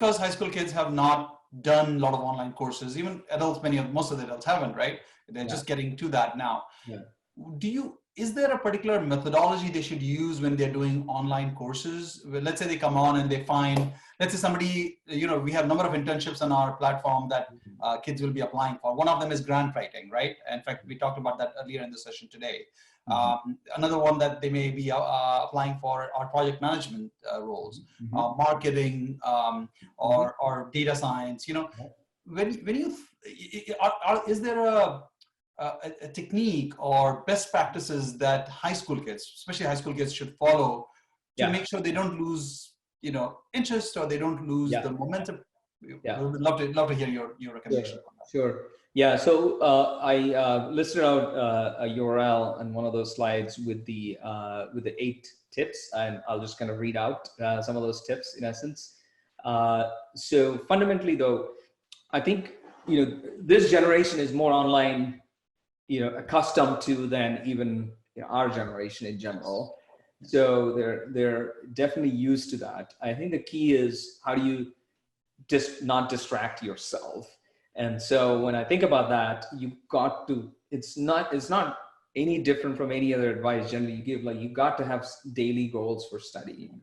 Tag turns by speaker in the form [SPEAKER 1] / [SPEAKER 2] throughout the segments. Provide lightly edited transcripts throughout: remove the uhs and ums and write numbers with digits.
[SPEAKER 1] because high school kids have not done a lot of online courses. Even adults, most of the adults haven't, right? They're just getting to that now. Is there a particular methodology they should use when they're doing online courses? Well, let's say they come on and they find, let's say somebody, we have a number of internships on our platform that kids will be applying for. One of them is grant writing, right? In fact, we talked about that earlier in the session today. Another one that they may be applying for are project management roles, marketing, or data science. Is there a technique or best practices that high school kids, especially high school kids, should follow to make sure they don't lose, interest, or they don't lose the momentum? We would love to hear your recommendation.
[SPEAKER 2] Sure. Yeah. So I listed out a URL on one of those slides with the 8 tips, and I'll just kind of read out some of those tips in essence. So fundamentally, though, I think this generation is more online, accustomed to than even our generation in general. So they're definitely used to that. I think the key is, how do you just not distract yourself? And so when I think about that, you've got to, it's not any different from any other advice generally you give. Like, you've got to have daily goals for studying.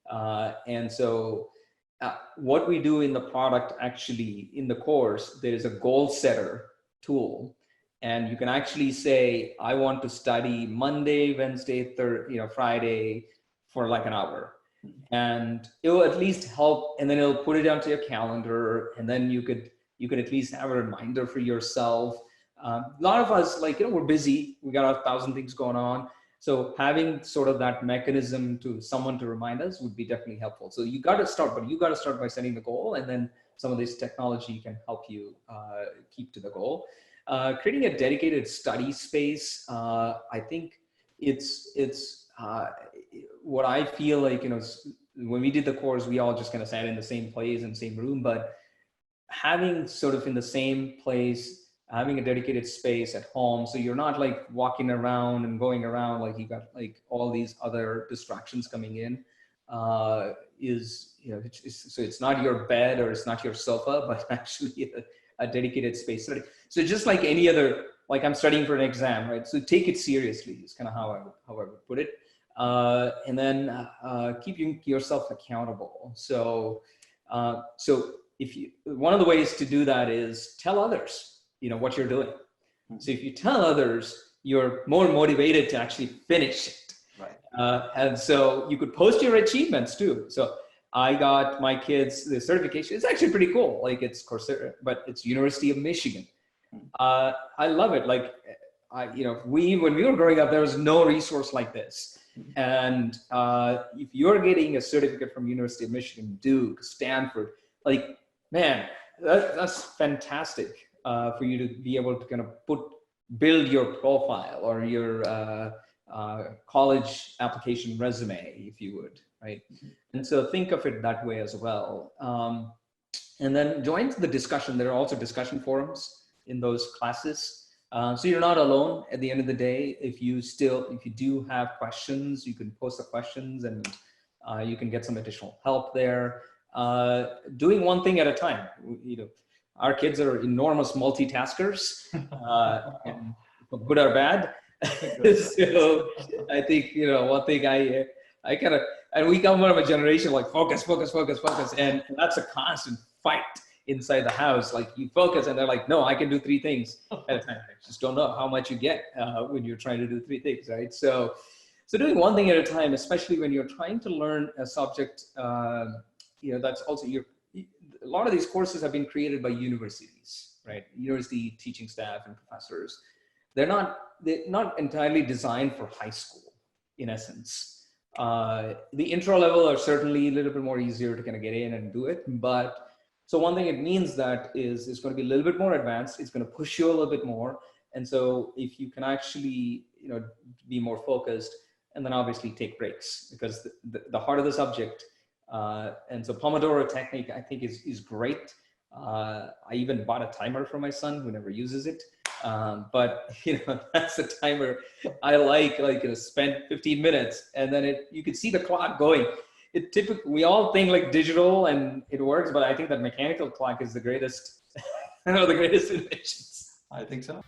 [SPEAKER 2] And so what we do in the product, actually in the course, there is a goal setter tool. And you can actually say, I want to study Monday, Wednesday, Friday for like an hour. And it will at least help. And then it'll put it onto your calendar. And then you could at least have a reminder for yourself. A lot of us, we're busy. We got 1,000 things going on. So having sort of that mechanism to someone to remind us would be definitely helpful. So you got to start, but you got to start by setting the goal, and then some of this technology can help you keep to the goal. Creating a dedicated study space, I think it's what I feel like, when we did the course, we all just kind of sat in the same place in the same room, but having sort of in the same place, having a dedicated space at home, so you're not like walking around and going around, like you got like all these other distractions coming in, so it's not your bed or it's not your sofa, but actually a dedicated space. So just like any other, like I'm studying for an exam, right? So take it seriously is kind of how I would put it. And then keeping yourself accountable. So one of the ways to do that is tell others, what you're doing. So if you tell others, you're more motivated to actually finish it. Right. And so you could post your achievements too. So I got my kids the certification. It's actually pretty cool. Like, it's Coursera, but it's University of Michigan. I love it. Like, when we were growing up, there was no resource like this. And if you're getting a certificate from University of Michigan, Duke, Stanford, like, man, that's fantastic for you to be able to kind of build your profile or your college application resume, if you would, right? And so think of it that way as well. And then join the discussion. There are also discussion forums in those classes. So you're not alone at the end of the day. If you do have questions, you can post the questions, and you can get some additional help there. Doing one thing at a time. Our kids are enormous multitaskers, and good or bad. So I think, one thing I kind of, and we come from a generation like focus, and that's a constant fight inside the house. Like, you focus, and they're like, no, I can do 3 things at a time. I just don't know how much you get when you're trying to do 3 things, right? So doing one thing at a time, especially when you're trying to learn a subject, that's also a lot of these courses have been created by universities, right? University teaching staff and professors. They're not entirely designed for high school, in essence. The intro level are certainly a little bit more easier to kind of get in and do it. But so one thing it means that is it's going to be a little bit more advanced. It's going to push you a little bit more. And so if you can actually, be more focused, and then obviously take breaks, because the heart of the subject, and so Pomodoro technique, I think is great. I even bought a timer for my son who never uses it. But that's a timer I like, spend 15 minutes, and then you could see the clock going. it typically, we all think like digital and it works, but I think that mechanical clock is the greatest, the greatest inventions.
[SPEAKER 1] I think so.